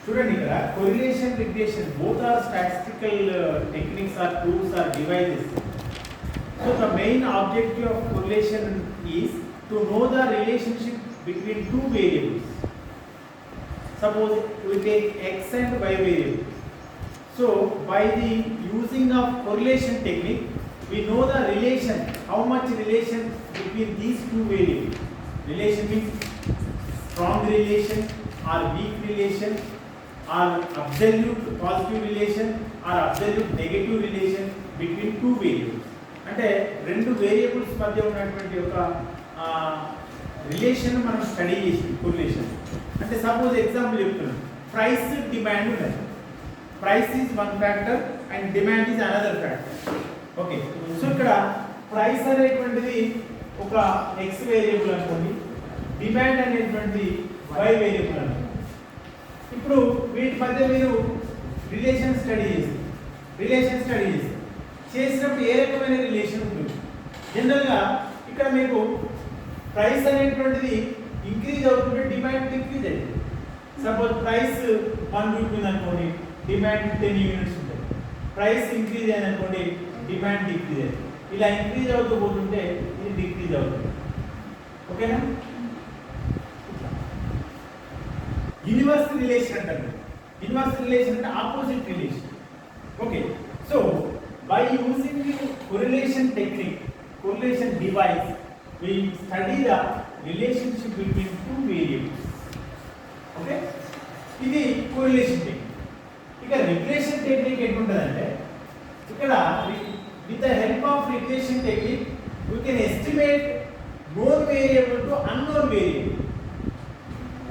చూడండి ఇక్కడ correlation regression both are statistical techniques or tools or devices. So the main objective of correlation is to know the relationship between two variables. Suppose we take x and y variable. So by the using of correlation technique we know the relation, how much relation between these two variables. Relation means strong relation or weak relation or absolute positive relation or absolute negative relation between two variables. అంటే రెండు variables మధ్య ఉన్నటువంటి ఒక relation మనం study చేసి correlation. అంటే suppose example చెప్తున్నాం, price demand ఉన్నది. Price is one factor and demand is another factor. Okay, so ఇక్కడ ప్రైస్ అనేటువంటిది ఒక ఎక్స్ వేరియబుల్ అనుకోండి, డిమాండ్ అనేటువంటిది వై వేరియబుల్ అనుకోండి. ఇప్పుడు వీటి మధ్య మీరు రిలేషన్ స్టడీ చేసినప్పుడు ఏ రకమైన రిలేషన్ ఉంటుంది? జనరల్గా ఇక్కడ మీకు ప్రైస్ అనేటువంటిది ఇంక్రీజ్ అవుతుంటే డిమాండ్ డిక్రీజ్ అవుతుంది. సపోజ్ ప్రైస్ 1 రూపీ అనుకోండి, డిమాండ్ 10 యూనిట్స్ ఉంటుంది. ప్రైస్ ఇంక్రీజ్ అయింది అనుకోండి, డిమాండ్ డిక్రీజ్ అవుతుంది. ఇలా ఇంక్రీజ్ అవుతూ పోతుంటే ఇది డిక్రీజ్ అవుతుంది. ఓకేనా? యూనివర్స్ రిలేషన్ అంటారు. ఇన్వర్స్ రిలేషన్ అంటే opposite relation. Okay, so by using the correlation technique, correlation device, we study the relationship between two variables. Okay, ఇది correlation technique. ఇక regression technique ఎట్లుంటదంటే, ఇక్కడ with the help of regression technique we can estimate known variable to unknown variable.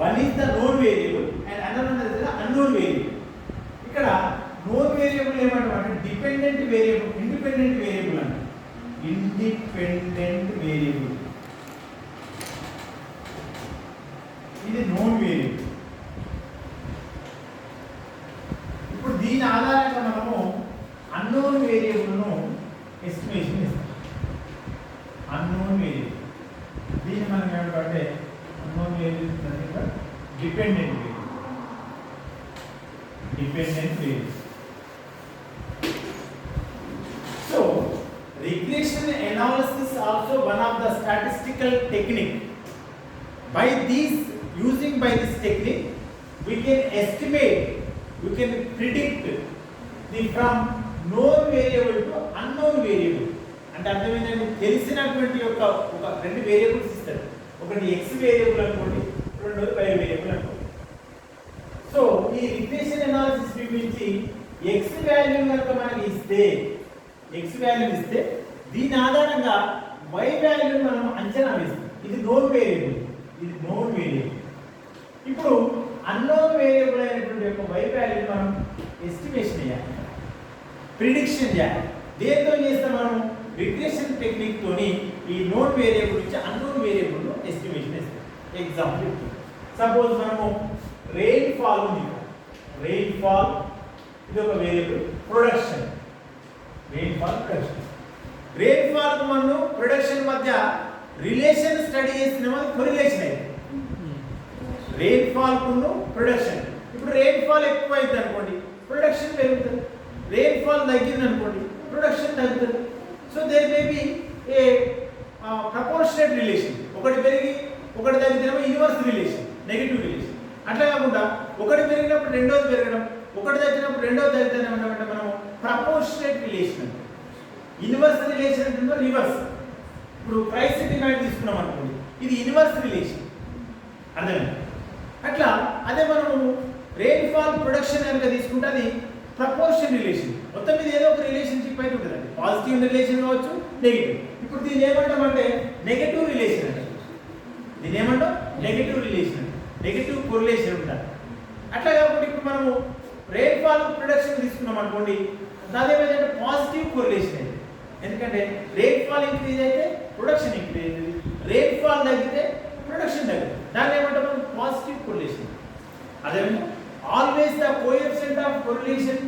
One is the known variable and another is the unknown variable. ఇక్కడ known variable ఏమంటారు? Dependent variable, independent variable అంటే independent variable, ఇది known variable. ఇప్పుడు దీని ఆధారంగా మనము unknown వేరియబుల్ను estimation ఇస్తాం. అన్నోన్ వేరియబుల్ దీన్ని మనం ఏమంటే అన్నోన్ వేరియబుల్ అంటే dependent variable. So regression analysis also one of the statistical technique. By this technique we can estimate, we can predict the from known variable to unknown variable. అంటే అర్థం ఏంటంటే తెలిసినటువంటి ఒక రెండు వేరియబుల్స్ ఇస్తారు. ఒకటి x వేరియబుల్ అనుకోండి, రెండోది y వేరియబుల్ అనుకోండి. సో ఈ రిగ్రెషన్ అనాలిసిస్ చూపించి x వాల్యూ కనుక మనకి ఇస్తే, దీని ఆధారంగా y వాల్యూని మనం అంచనా వేస్తాం. ఇది నోన్ వేరియబుల్. ఇప్పుడు అన్నోన్ వేరియబుల్ అయినటువంటి యొక్క y వాల్యూని మనం ఎస్టిమేషన్ చేయాలి, ప్రిడిక్షన్ చేయాలి. దేంతో చేస్తాం? మనం రిగ్రెషన్ టెక్నిక్ తోని ఈ నోన్ వేరియబుల్ నుంచి అన్నోన్ వేరియబుల్ ఎస్టిమేషన్ చేస్తాం. ఎగ్జాంపుల్ సపోజ్ మనము రెయిన్ఫాల్ ఉంది. రెయిన్ఫాల్ ఇది ఒక వేరియబుల్. ప్రొడక్షన్, రెయిన్ఫాల్ మనం ప్రొడక్షన్ మధ్య రిలేషన్ స్టడీ చేస్తున్నాము, అది కొరిలేషన్ అయింది. రెయిన్ఫాల్ కును ప్రొడక్షన్. ఇప్పుడు రెయిన్ఫాల్ ఎక్కువ అయింది అనుకోండి, ప్రొడక్షన్ పెరుగుతుంది. రెయిన్ఫాల్ తగ్గింది అనుకోండి, ప్రొడక్షన్ తగ్గుతుంది. So there may be a proportionate relation. ఒకటి పెరిగి ఒకటి తగ్గితేమో ఇన్వర్స్ రిలేషన్, నెగటివ్ రిలేషన్. అట్లా కాకుండా ఒకటి పెరిగినప్పుడు రెండోది పెరగడం, ఒకటి తగ్గినప్పుడు రెండోది తగ్గుతూనే ఉండమంటే మనం ప్రపోర్షనేట్ రిలేషన్. ఇన్వర్స్ రిలేషన్ అంటే రివర్స్. ఇప్పుడు ప్రైస్ డిమాండ్ తీసుకున్నాం అనుకోండి, ఇది ఇన్వర్స్ రిలేషన్. అర్థమైంది? అట్లా అదే మనము రెయిన్ఫాల్ ప్రొడక్షన్ కనుక తీసుకుంటే అది ప్రపోర్షన్ రిలేషన్. మొత్తం మీద ఏదో ఒక రిలేషన్షిప్ అయితే ఉంటుందండి. పాజిటివ్ రిలేషన్ కావచ్చు, నెగిటివ్. ఇప్పుడు దీన్ని ఏమంటామంటే నెగటివ్ రిలేషన్ అంటే, దీన్ని ఏమంటాం? నెగటివ్ రిలేషన్, నెగటివ్ కొరిలేషన్ ఉంటుంది. అట్లా కాబట్టి ఇప్పుడు మనము రెయిన్ఫాల్ ప్రొడక్షన్ తీసుకున్నాం అనుకోండి, అదేమైందంటే పాజిటివ్ కొరిలేషన్ అయింది. ఎందుకంటే రెయిన్ఫాల్ ఇంక్రీజ్ అయితే ప్రొడక్షన్ ఇంక్రీజ్ అయింది, రెయిన్ఫాల్ తగ్గితే ప్రొడక్షన్ తగ్గింది. దాన్ని ఏమంటాం? Positive correlation. అదేవిధంగా always the coefficient of correlation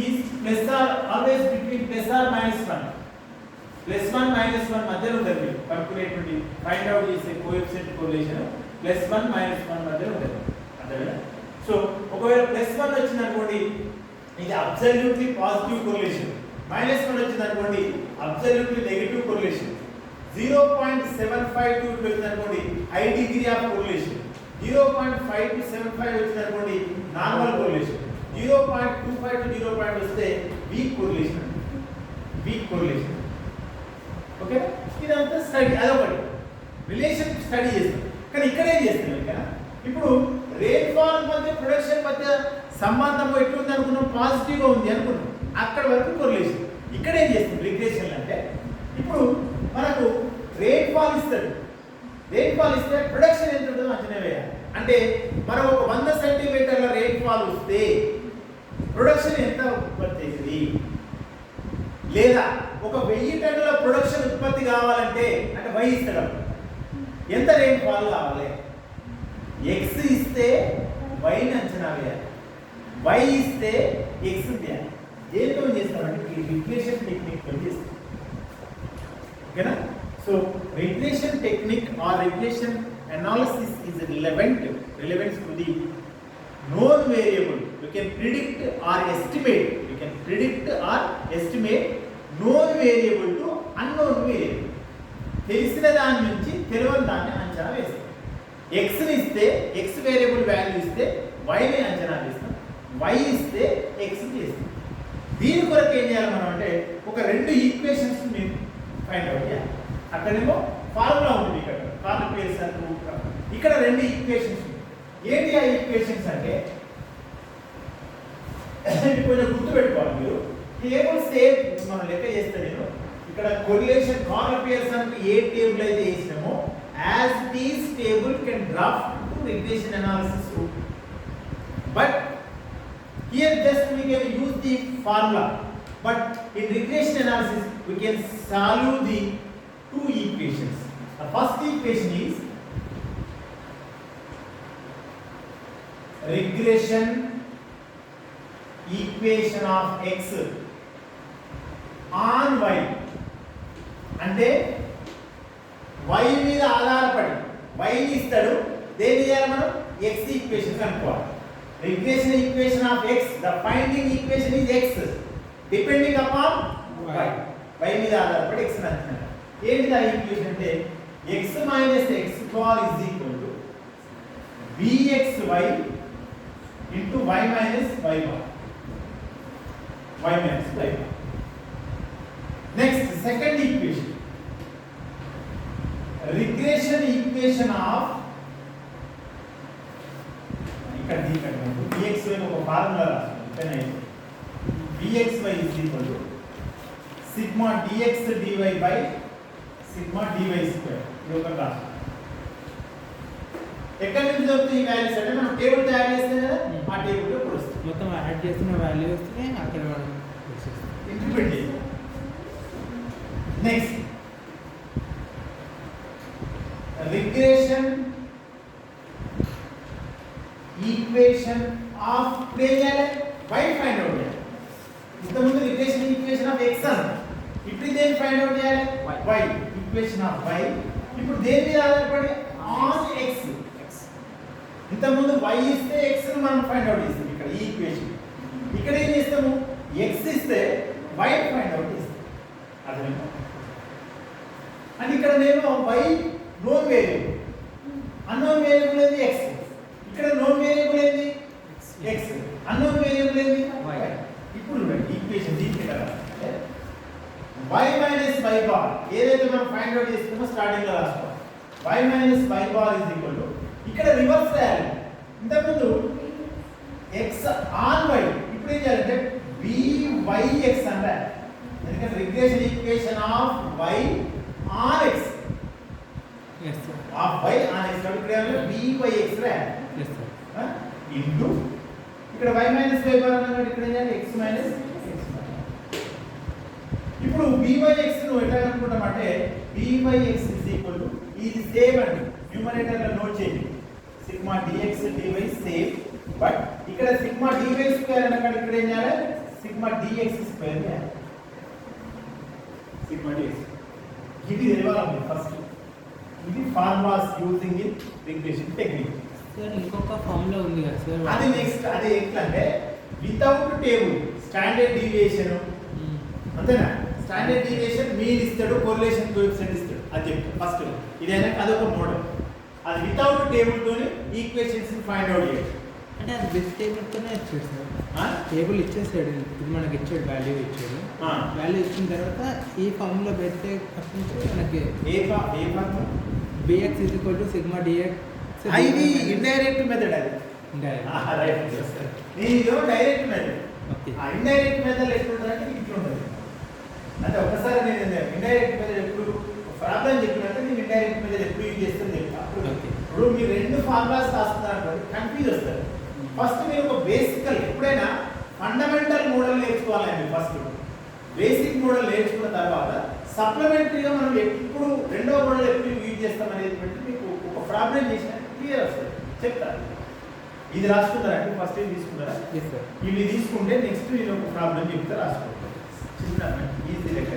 is plus or always between plus or -1. +1 -1 మధ్యలో ఉంటుంది. కనుక్కునేటువంటి ఫైండ్ అవుట్ చేసే కోఎఫిషియంట్ కొరిలేషన్ +1 -1 మధ్యలో ఉంటుంది. వచ్చింది అనుకోండి ఇది అబ్సల్యూట్లీ పాజిటివ్ కొరిలేషన్, -1 వచ్చింది అనుకోండి అబ్సల్యూట్లీ నెగటివ్ కొరిలేషన్, 0.752 వచ్చింది అనుకోండి high degree of correlation, 0.5 to 75 వచ్చింది అనుకోండి నార్మల్ కొరిలేషన్, 0.25 to 0. వస్తే week correlation, week correlation. Okay, ఇదంతా స్టడీ, అదొకటి రిలేషన్ స్టడీ చేస్తాం. కానీ ఇక్కడ ఏం చేస్తున్నాం, ఇక్కడ ఇప్పుడు రెయిన్ఫాల్ మధ్య ప్రొడక్షన్ మధ్య సంబంధం ఎట్లుంది అనుకున్నాం, పాజిటివ్గా ఉంది అనుకున్నాం, అక్కడ వరకు కొరిలేషన్. ఇక్కడ ఏం చేస్తాం రిగ్రెషన్ అంటే, ఇప్పుడు మనకు రెయిన్ఫాల్ ఇస్తాడు, రెయిన్ఫాల్ ఇస్తే ప్రొడక్షన్ ఎంత ఉంటుందో అంచనా వేయాలి. అంటే మనం ఒక 100 సెంటీమీటర్ల రెయిన్ఫాల్ వస్తే ప్రొడక్షన్ ఎంత ఉత్పత్తి అవుతుంది, లేదా ఒక 1000 టన్నుల ప్రొడక్షన్ ఉత్పత్తి కావాలంటే అంటే వై ఇస్తాడు ఎంత రెయిన్ఫాల్ కావాలి, ఎక్స్ ఇస్తే వైని అంచనా వేయాలి, వై ఇస్తే ఎక్స్ వేయాలి. దేంతో చేస్తామంటే ఈ రిగ్రెషన్ టెక్నిక్ తో చేస్తాం. ఓకేనా? So regression technique or regression analysis is relevant to the known variable. You can predict or estimate known variable to unknown variable. తెలిసిన దాని నుంచి తెలియని దాన్ని అంచనా వేస్తాం. ఎక్స్ని ఇస్తే ఎక్స్ వేరియబుల్ వాల్యూ ఇస్తే వైని అంచనా వేస్తాం, వై ఇస్తే ఎక్స్ చేస్తాం. దీని కొరకు ఏం చేయాలి మనం అంటే ఒక 2 ఈక్వేషన్స్ మీరు ఫైండ్ అవుట్ చేయాలి. అక్కడేమో ఫార్ములా ఉంది, ఇక్కడ కార్ల్ పియర్సన్ ఇక్కడ 2 ఈక్వేషన్స్. ఏంటి ఆ ఈక్వేషన్స్ అంటే కొంచెం గుర్తుపెట్టుకోవాలి మీరు. టేబుల్స్ మనం లెక్క చేస్తే నేను ఇక్కడ కొరిలేషన్ కార్ల్ పియర్సన్ ఏ టేబుల్ అయితే చేసినామో as these table can draft to regression analysis root. But here just we can use the formula, but in regression analysis we can solve the 2 equations. The first equation is regression equation of x on y. అంటే y మీద ఆధారపడి y ని ఇస్తాడు, దేని చేయాలి మనం x equation కనుక్కోవాలి. Regression equation of x, the finding equation is x depending upon y. Y మీద ఆధారపడి x అంటున్నాడు. ఏంటిది ఆ ఈక్వేషన్ అంటే x minus x bar is equal to bxy into y minus y bar. Y minus y bar. Next, second equation. Regression equation of ఇక్కడ bxy ఒక formula రాస్తాను. bxy is equal to sigma dx dy by sigma dy square. ఇది ఒక రాస్తాం. ఎక్కడి నుంచి దొరుకుతాయి ఈ వాల్యూస్ అంటే మనం టేబుల్ తయారు చేస్తే కదా ఆ టేబుల్లో వస్తుంది. మొత్తం యాడ్ చేసిన వాల్యూ వస్తే అక్కడ ఇంప్లిమెంట్ చేయాలి. Next regression equation of y find out చేయాలి. ఇంతకుముందు రిగ్రెషన్ ఈక్వేషన్ ఆఫ్ x అన్న, ఇప్పుడు దేని ఫైండ్ అవుట్ చేయాలి y ఈక్వేషన్ ఆఫ్ y. ఇప్పుడు దేని మీద ఆధారపడి ఆన్ x. ఇంతకుముందు y ఇస్తే x ని మనం ఫైండ్ అవుట్ చేస్తాం. ఇక్కడ ఈ ఈక్వేషన్ ఇక్కడ ఏం చేస్తాము, x ఇస్తే y ఫైండ్ అవుట్ చేస్తాం. అర్థమైందా? అంటే ఇక్కడ నేను y known variable, unknown variable ఏది x, ఇక్కడ నోన్ వేరియబుల్ ఏంది x, అన్నోన్ వేరియబుల్ ఏంది y. ఇప్పుడు ఈక్వేషన్ దీనికి కదా y minus y bar ఏదైతే మనం ఫైండ్ అవుట్ చేసుకున్నామో స్టార్టింగ్ లో రాసుకోవాలి. y minus y bar is equal to ఇక్కడ రివర్స్ చేయాలి. ఇంతకుముందు x on y, ఇప్పుడు ఏం చేయాలంటే byx అంటే ఎందుకంటే regression equation of y on x of y on x కాబట్టి ఇక్కడ ఏమంటే byx రాయాలి. ఇంటూ ఇక్కడ y minus y bar అన్నమాట ఇక్కడ ఏం చేయాలి x minus x bar. ఇప్పుడు byx ను ఎట్లా అనుకుంటామంటే byx is equal to ఇది సేమ్ అండి, న్యూమరేటర్ లో నోట్ చేయండి sigma dx dy same, but ఇక్కడ సిగ్మా dy స్క్వేర్ అన్నమాట ఇక్కడ ఏం చేయాలి సిగ్మా dx స్క్వేర్ చేయాలి. సిగ్మా dx ఇది తెలియాలి ఫస్ట్. ఇది formulas using in regression technique. Sir ఇంకొక ఫార్ములా ఉంది కదా సార్, అది నెక్స్ట్. అది ఎట్లా అంటే వితౌట్ టేబుల్ స్టాండర్డ్ డీవియేషన్ అంతేనా స్టాండర్డ్ డీవియేషన్ మీన్ ఇస్తాడు కోరిలేషన్ కోఎఫిషియంట్ ఇస్తాడు అది చెప్తాడు ఫస్ట్ ఇదైనా అదొక మోడల్ అది వితౌట్ టేబుల్ తోనే ఈక్వేషన్స్ ఫైండ్ అవుట్ చేయొచ్చు అంటే అది బెస్ట్ టేబుల్తోనే ఇచ్చాడు ఆ? సార్ టేబుల్ ఇచ్చేసాడు ఇది మనకి ఇచ్చాడు వాల్యూ ఇచ్చాడు ఆ. వాల్యూ ఇచ్చిన తర్వాత ఈ ఫార్ములా పెడితే తప్పించి మనకి ఏ formula bx is equal to sigma dx ఇది ఇండైరెక్ట్ మెథడ్ అది Indirect. రైట్ నీలో డైరెక్ట్ మెథడ్ Okay. ఆ ఇండైరెక్ట్ మెథడ్ ఎట్లుంటుందంటే ఇట్లా ఉంటుంది అంటే ఒకసారి నేను ఇండైరెక్ట్ మెథడ్ ఎప్పుడు ప్రాబ్లం చెప్పినట్టే నేను ఇండైరెక్ట్ మెథడ్ ఎప్పుడు యూజ్ చేస్తాను చెప్తా Okay. ఇప్పుడు మీరు రెండు ఫార్ములాస్ రాస్తున్నారు కన్ఫ్యూజ్ వస్తారు ఫస్ట్ మీరు ఒక బేసికల్ ఎప్పుడైనా ఫండమెంటల్ మోడల్ నేర్చుకోవాలండి ఫస్ట్ బేసిక్ మోడల్ నేర్చుకున్న తర్వాత సప్లిమెంటరీగా మనం ఎప్పుడు రెండో మోడల్ ఎప్పుడు యూజ్ చేస్తాం అనేది బట్టి మీకు ఒక ప్రాబ్లం చేసిన క్లియర్ వస్తుంది చెప్తాను ఇది రాసుకున్నారంటే ఫస్ట్ ఇది తీసుకున్నారా Yes, sir. ఇవి తీసుకుంటే నెక్స్ట్ నేను ఒక ప్రాబ్లం చెప్తే రాసుకుంటాను చిన్న ఈజీ లెక్క